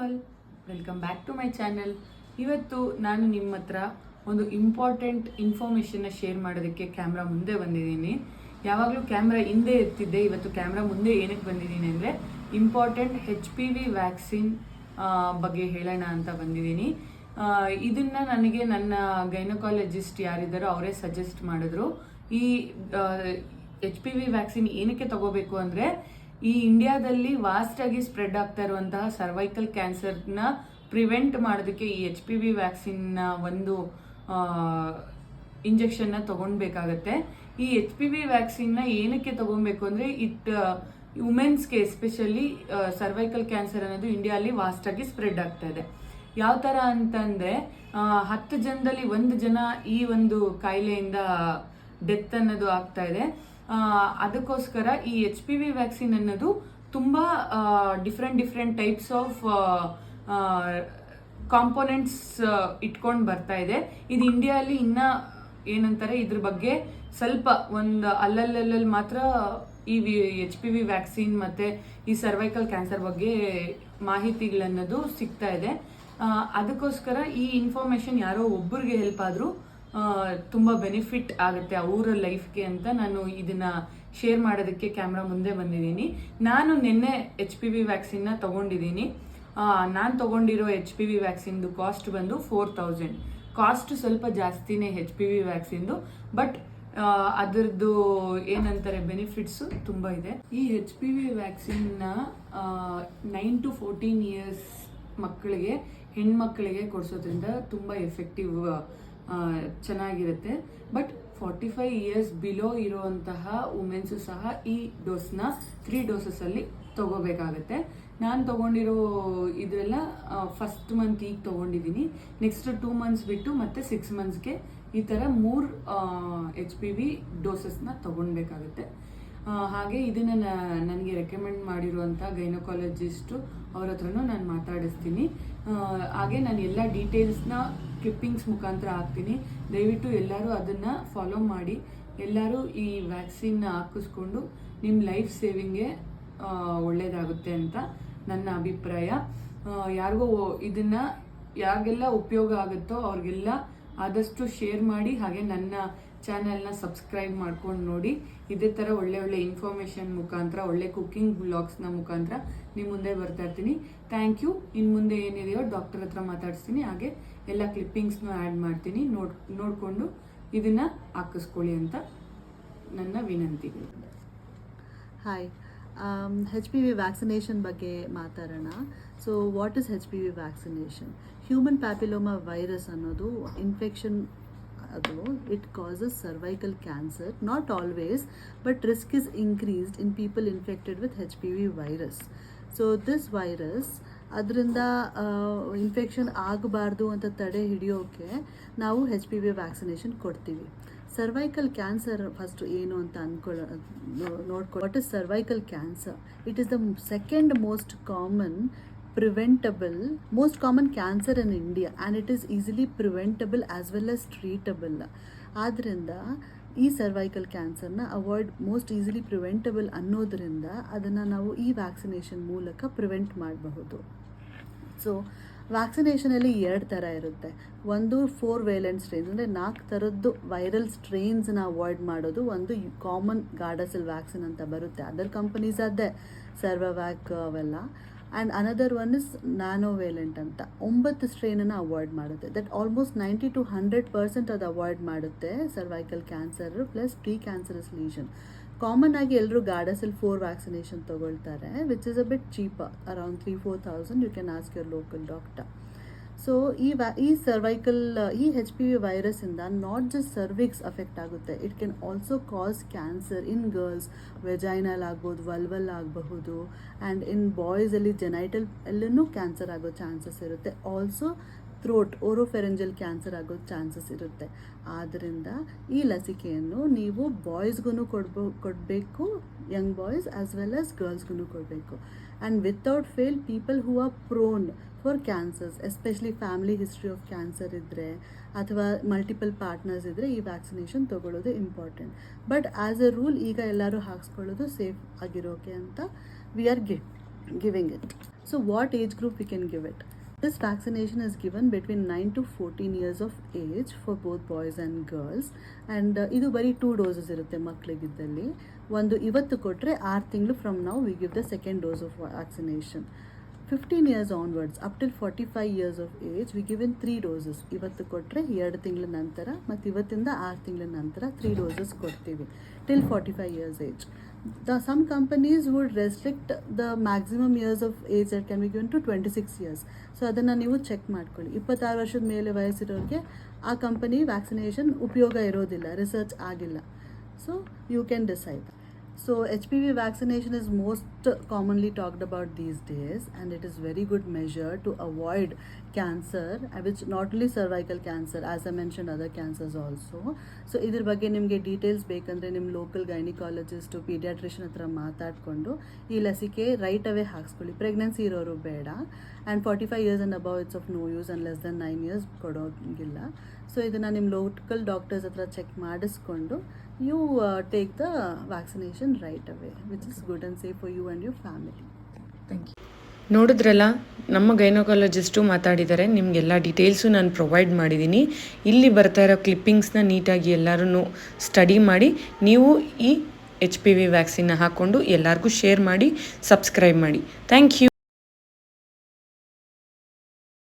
All, welcome back to my channel. ಇವತ್ತು ನಾನು ನಿಮ್ಮ ಹತ್ರ ಒಂದು ಇಂಪಾರ್ಟೆಂಟ್ ಇನ್ಫಾರ್ಮೇಷನ್ನ ಶೇರ್ ಮಾಡೋದಕ್ಕೆ ಕ್ಯಾಮ್ರಾ ಮುಂದೆ ಬಂದಿದ್ದೀನಿ. ಯಾವಾಗಲೂ ಕ್ಯಾಮ್ರಾ ಹಿಂದೆ ಎತ್ತಿದ್ದೆ, ಇವತ್ತು ಕ್ಯಾಮ್ರಾ ಮುಂದೆ ಏನಕ್ಕೆ ಬಂದಿದ್ದೀನಿ ಅಂದರೆ ಇಂಪಾರ್ಟೆಂಟ್ HPV ವ್ಯಾಕ್ಸಿನ್ ಬಗ್ಗೆ ಹೇಳೋಣ ಅಂತ ಬಂದಿದ್ದೀನಿ. ಇದನ್ನು ನನಗೆ ನನ್ನ ಗೈನಕಾಲಜಿಸ್ಟ್ ಯಾರಿದ್ದಾರೋ ಅವರೇ ಸಜೆಸ್ಟ್ ಮಾಡಿದ್ರು. ಈ HPV ವ್ಯಾಕ್ಸಿನ್ ಏನಕ್ಕೆ ತಗೋಬೇಕು ಅಂದರೆ ಈ ಇಂಡಿಯಾದಲ್ಲಿ ವಾಸ್ಟಾಗಿ ಸ್ಪ್ರೆಡ್ ಆಗ್ತಾ ಇರುವಂತಹ ಸರ್ವೈಕಲ್ ಕ್ಯಾನ್ಸರ್ನ ಪ್ರಿವೆಂಟ್ ಮಾಡೋದಕ್ಕೆ ಈ HPV ವ್ಯಾಕ್ಸಿನ್ನ ಒಂದು ಇಂಜೆಕ್ಷನ್ನ ತಗೊಳ್ಬೇಕಾಗತ್ತೆ. ಈ HPV ವ್ಯಾಕ್ಸಿನ್ನ ಏನಕ್ಕೆ ತಗೊಬೇಕು ಅಂದರೆ ವುಮೆನ್ಸ್ಗೆ ಎಸ್ಪೆಷಲಿ ಸರ್ವೈಕಲ್ ಕ್ಯಾನ್ಸರ್ ಅನ್ನೋದು ಇಂಡಿಯಾದಲ್ಲಿ ವಾಸ್ಟಾಗಿ ಸ್ಪ್ರೆಡ್ ಆಗ್ತಾ ಇದೆ. ಯಾವ ಥರ ಅಂತಂದರೆ 10 ಜನದಲ್ಲಿ 1 ಜನ ಈ ಒಂದು ಕಾಯಿಲೆಯಿಂದ ಡೆತ್ ಅನ್ನೋದು ಆಗ್ತಾ ಇದೆ. ಅದಕ್ಕೋಸ್ಕರ ಈ HPV ವ್ಯಾಕ್ಸಿನ್ ಅನ್ನೋದು ತುಂಬ ಡಿಫ್ರೆಂಟ್ ಟೈಪ್ಸ್ ಆಫ್ ಕಾಂಪೋನೆಂಟ್ಸ್ ಇಟ್ಕೊಂಡು ಬರ್ತಾ ಇದೆ. ಇದು ಇಂಡಿಯಾದಲ್ಲಿ ಇನ್ನ ಏನಂತಾರೆ ಇದ್ರ ಬಗ್ಗೆ ಸ್ವಲ್ಪ ಒಂದು ಅಲ್ಲಲ್ಲಿ ಮಾತ್ರ ಈ HPV ವ್ಯಾಕ್ಸಿನ್ ಮತ್ತೆ ಈ ಸರ್ವೈಕಲ್ ಕ್ಯಾನ್ಸರ್ ಬಗ್ಗೆ ಮಾಹಿತಿಗಳನ್ನೋದು ಸಿಗ್ತಾ ಇದೆ. ಅದಕ್ಕೋಸ್ಕರ ಈ ಇನ್ಫಾರ್ಮೇಶನ್ ಯಾರೋ ಒಬ್ಬರಿಗೆ ಹೆಲ್ಪ್ ಆದರೂ ತುಂಬ ಬೆನಿಫಿಟ್ ಆಗುತ್ತೆ ಅವರ ಲೈಫ್ಗೆ ಅಂತ ನಾನು ಇದನ್ನ ಶೇರ್ ಮಾಡೋದಕ್ಕೆ ಕ್ಯಾಮ್ರಾ ಮುಂದೆ ಬಂದಿದ್ದೀನಿ. ನಾನು ನಿನ್ನೆ HPV ವ್ಯಾಕ್ಸಿನ್ನ ತಗೊಂಡಿದ್ದೀನಿ. ನಾನು ತಗೊಂಡಿರೋ HPV ವ್ಯಾಕ್ಸಿನ್ದು ಕಾಸ್ಟ್ ಬಂದು 4000. ಕಾಸ್ಟ್ ಸ್ವಲ್ಪ ಜಾಸ್ತಿನೇ HPV ವ್ಯಾಕ್ಸಿನ್ದು, ಬಟ್ ಅದರದ್ದು ಏನಂತಾರೆ ಬೆನಿಫಿಟ್ಸು ತುಂಬ ಇದೆ. ಈ HPV ವ್ಯಾಕ್ಸಿನ್ನ 9 to 14 ಇಯರ್ಸ್ ಮಕ್ಕಳಿಗೆ, ಹೆಣ್ಮಕ್ಳಿಗೆ ಕೊಡಿಸೋದ್ರಿಂದ ತುಂಬ ಎಫೆಕ್ಟಿವ್ ಚೆನ್ನಾಗಿರುತ್ತೆ. ಬಟ್ 45 ಇಯರ್ಸ್ ಬಿಲೋ ಇರುವಂತಹ ವುಮೆನ್ಸು ಸಹ ಈ ಡೋಸ್ನ 3 ಡೋಸಸಲ್ಲಿ ತಗೋಬೇಕಾಗತ್ತೆ. ನಾನು ತಗೊಂಡಿರೋ ಇದೆಲ್ಲ ಫಸ್ಟ್ ಮಂತ್ ಈಗ ತಗೊಂಡಿದ್ದೀನಿ. ನೆಕ್ಸ್ಟ್ 2 ಮಂತ್ಸ್ ಬಿಟ್ಟು ಮತ್ತೆ 6 ಮಂತ್ಸ್ಗೆ ಈ ಥರ 3 HPV ಡೋಸಸ್ನ ತಗೊಳ್ಬೇಕಾಗುತ್ತೆ. ಹಾಗೆ ಇದನ್ನು ನನಗೆ ರೆಕಮೆಂಡ್ ಮಾಡಿರುವಂಥ ಗೈನಕಾಲಜಿಸ್ಟು ಅವ್ರ ಹತ್ರನೂ ನಾನು ಮಾತಾಡಿಸ್ತೀನಿ. ಹಾಗೆ ನಾನು ಎಲ್ಲ ಡೀಟೇಲ್ಸ್ನ ಕ್ಲಿಪ್ಪಿಂಗ್ಸ್ ಮುಖಾಂತರ ಹಾಕ್ತೀನಿ. ದಯವಿಟ್ಟು ಎಲ್ಲರೂ ಅದನ್ನು ಫಾಲೋ ಮಾಡಿ, ಎಲ್ಲರೂ ಈ ವ್ಯಾಕ್ಸಿನ್ನ ಹಾಕಿಸ್ಕೊಂಡು ನಿಮ್ಮ ಲೈಫ್ ಸೇವಿಂಗ್ಗೆ ಒಳ್ಳೆಯದಾಗುತ್ತೆ ಅಂತ ನನ್ನ ಅಭಿಪ್ರಾಯ. ಯಾರಿಗೂ ಇದನ್ನು ಯಾರಿಗೆಲ್ಲ ಉಪಯೋಗ ಆಗುತ್ತೋ ಅವ್ರಿಗೆಲ್ಲ ಆದಷ್ಟು ಶೇರ್ ಮಾಡಿ. ಹಾಗೆ ನನ್ನ ಚಾನೆಲ್ನ ಸಬ್ಸ್ಕ್ರೈಬ್ ಮಾಡ್ಕೊಂಡು ನೋಡಿ. ಇದೇ ಥರ ಒಳ್ಳೆ ಇನ್ಫಾರ್ಮೇಷನ್ ಮುಖಾಂತರ, ಒಳ್ಳೆ ಕುಕ್ಕಿಂಗ್ ಬ್ಲಾಗ್ಸ್ನ ಮುಖಾಂತರ ನಿಮ್ಮ ಮುಂದೆ ಬರ್ತಾ ಇರ್ತೀನಿ. Thank you. ಇನ್ನು ಮುಂದೆ ಏನಿದೆಯೋ ಡಾಕ್ಟರ್ ಹತ್ರ ಮಾತಾಡಿಸ್ತೀನಿ. ಹಾಗೆ ಎಲ್ಲ ಕ್ಲಿಪ್ಪಿಂಗ್ಸ್ನೂ ಆ್ಯಡ್ ಮಾಡ್ತೀನಿ. ನೋಡಿಕೊಂಡು ಇದನ್ನು ಹಾಕಿಸ್ಕೊಳ್ಳಿ ಅಂತ ನನ್ನ ವಿನಂತಿಗಳು. ಹಾಯ್, HPV ವ್ಯಾಕ್ಸಿನೇಷನ್ ಬಗ್ಗೆ ಮಾತಾಡೋಣ. So what is HPV vaccination? Human papilloma virus ಅನ್ನೋದು ಇನ್ಫೆಕ್ಷನ್, ಅದು it causes cervical cancer. Not always, but risk is increased in people infected with HPV virus. So this virus ಅದರಿಂದ infection ಆಗಬಾರ್ದು ಅಂತ ತಡೆ ಹಿಡಿಯೋಕೆ ನಾವು HPV vaccination ಕೊಡ್ತೀವಿ. Cervical cancer first ಏನು ಅಂತ ನೋಡ್ಕೊ. What is cervical cancer? It is the second most common cancer in India, and it is easily preventable as well as treatable. ಆದ್ದರಿಂದ ಈ ಸರ್ವೈಕಲ್ ಕ್ಯಾನ್ಸರ್ನ ಮೋಸ್ಟ್ ಈಸಿಲಿ ಪ್ರಿವೆಂಟಬಲ್ ಅನ್ನೋದರಿಂದ ಅದನ್ನು ನಾವು ಈ ವ್ಯಾಕ್ಸಿನೇಷನ್ ಮೂಲಕ ಪ್ರಿವೆಂಟ್ ಮಾಡಬಹುದು. ಸೊ ವ್ಯಾಕ್ಸಿನೇಷನಲ್ಲಿ 2 ಥರ ಇರುತ್ತೆ. ಒಂದು 4 ವೇಲೆಂಟ್ ಸ್ಟ್ರೇನ್ಸ್, ಅಂದರೆ 4 ಥರದ್ದು ವೈರಲ್ ಸ್ಟ್ರೇನ್ಸ್ನ ಅವಾಯ್ಡ್ ಮಾಡೋದು. ಒಂದು ಕಾಮನ್ ಗಾರ್ಡಾಸಿಲ್ ವ್ಯಾಕ್ಸಿನ್ ಅಂತ ಬರುತ್ತೆ, ಅದರ್ ಕಂಪನೀಸ್ ಅದೇ ಸರ್ವವ್ಯಾಕ್ ಅವೆಲ್ಲ. And another one is nonavalent ಅಂತ 9 ಸ್ಟ್ರೇನನ್ನು ಅವಾಯ್ಡ್ ಮಾಡುತ್ತೆ. ದಟ್ ಆಲ್ಮೋಸ್ಟ್ 90 to 100% ಅದು ಅವಾಯ್ಡ್ ಮಾಡುತ್ತೆ cervical cancer plus pre cancerous lesion. Common ಆಗಿ ಎಲ್ಲರೂ ಗಾರ್ಡಾಸಿಲ್ 4 ವ್ಯಾಕ್ಸಿನೇಷನ್ ತೊಗೊಳ್ತಾರೆ, which is a bit cheaper, around 3,000-4,000. You can ask your local doctor. So ಈ cervical ಈ HPV ವೈರಸ್ಸಿಂದ ನಾಟ್ ಜಸ್ಟ್ ಸರ್ವಿಕ್ಸ್ ಅಫೆಕ್ಟ್ ಆಗುತ್ತೆ, it can also cause cancer in girls. Vaginal ಆಗ್ಬೋದು, vulval ಆಗಬಹುದು, and in ಬಾಯ್ಸಲ್ಲಿ genital ಎಲ್ಲನೂ cancer ಆಗೋ chances ಇರುತ್ತೆ. ಆಲ್ಸೋ ಥ್ರೋಟ್, ಓರೋಫೆರೆಂಜಲ್ ಕ್ಯಾನ್ಸರ್ ಆಗೋ ಚಾನ್ಸಸ್ ಇರುತ್ತೆ. ಆದ್ದರಿಂದ ಈ ಲಸಿಕೆಯನ್ನು ನೀವು ಬಾಯ್ಸ್ಗೂ ಕೊಡಬೇಕು, young boys as well as ಗರ್ಲ್ಸ್ಗೂ ಕೊಡಬೇಕು. And without fail people who are prone for cancers, especially family history of cancer ಇದ್ದರೆ ಅಥವಾ ಮಲ್ಟಿಪಲ್ ಪಾರ್ಟ್ನರ್ಸ್ ಇದ್ದರೆ ಈ ವ್ಯಾಕ್ಸಿನೇಷನ್ ತೊಗೊಳ್ಳೋದು important. But as a rule ಈಗ ಎಲ್ಲರೂ ಹಾಕ್ಸ್ಕೊಳ್ಳೋದು ಸೇಫ್ ಆಗಿರೋಕೆ ಅಂತ we are giving it. So what age group we can give it? This vaccination is given between 9 to 14 years of age for both boys and girls. And ಇದು ಬರೀ 2 doses ಇರುತ್ತೆ ಮಕ್ಕಳಿಗಿದ್ದಲ್ಲಿ. ಒಂದು ಇವತ್ತು ಕೊಟ್ಟರೆ 6 ತಿಂಗಳು from now we give the second dose of vaccination. 15 years onwards, up till 45 years of age, we give in 3 doses. ಇವತ್ತು ಕೊಟ್ಟರೆ 2 ತಿಂಗಳ ನಂತರ ಮತ್ತು ಇವತ್ತಿಂದ 6 ತಿಂಗಳ ನಂತರ 3 doses ಕೊಡ್ತೀವಿ till 45 years age. Some companies would restrict the maximum years of age that can be given to 26 years. So ಅದನ್ನು ನೀವು ಚೆಕ್ ಮಾಡ್ಕೊಳ್ಳಿ. 26 ವರ್ಷದ ಮೇಲೆ ವಯಸ್ಸಿರೋರಿಗೆ ಆ ಕಂಪನಿ ವ್ಯಾಕ್ಸಿನೇಷನ್ ಉಪಯೋಗ ಇರೋದಿಲ್ಲ, ರಿಸರ್ಚ್ ಆಗಿಲ್ಲ. So you can decide. So HPV vaccination is most commonly talked about these days, and it is very good measure to avoid cancer, which not only cervical cancer, as I mentioned other cancers also. So ಇದ್ರ ಬಗ್ಗೆ ನಿಮಗೆ details ಬೇಕಂದರೆ ನಿಮ್ಮ local ಗೈನಿಕಾಲಜಿಸ್ಟು paediatrician ಹತ್ರ ಮಾತಾಡಿಕೊಂಡು ಈ ಲಸಿಕೆ right ಅವೇ ಹಾಕ್ಸ್ಕೊಳ್ಳಿ. Pregnancy ಇರೋರು ಬೇಡ. And 45 years and above it's of no use and less than 9 years ಕೊಡೋಂಗಿಲ್ಲ. So ಇದನ್ನು ನಿಮ್ಮ ಲೋಕಲ್ ಡಾಕ್ಟರ್ಸ್ ಹತ್ರ ಚೆಕ್ ಮಾಡಿಸ್ಕೊಂಡು you take the vaccination right away, which is good and safe for you and your family. Thank you. ನೋಡಿದ್ರಲ್ಲ, ನಮ್ಮ gynaecologist ಮಾತಾಡಿದ್ದಾರೆ. ನಿಮಗೆಲ್ಲ details ನಾನು provide ಮಾಡಿದ್ದೀನಿ. ಇಲ್ಲಿ ಬರ್ತಾ ಇರೋ ಕ್ಲಿಪ್ಪಿಂಗ್ಸ್ನ ನೀಟಾಗಿ ಎಲ್ಲರೂ ಸ್ಟಡಿ ಮಾಡಿ ನೀವು ಈ HPV ವ್ಯಾಕ್ಸಿನ್ನ ಹಾಕ್ಕೊಂಡು ಎಲ್ಲರಿಗೂ ಶೇರ್ ಮಾಡಿ, ಸಬ್ಸ್ಕ್ರೈಬ್ ಮಾಡಿ. Thank you.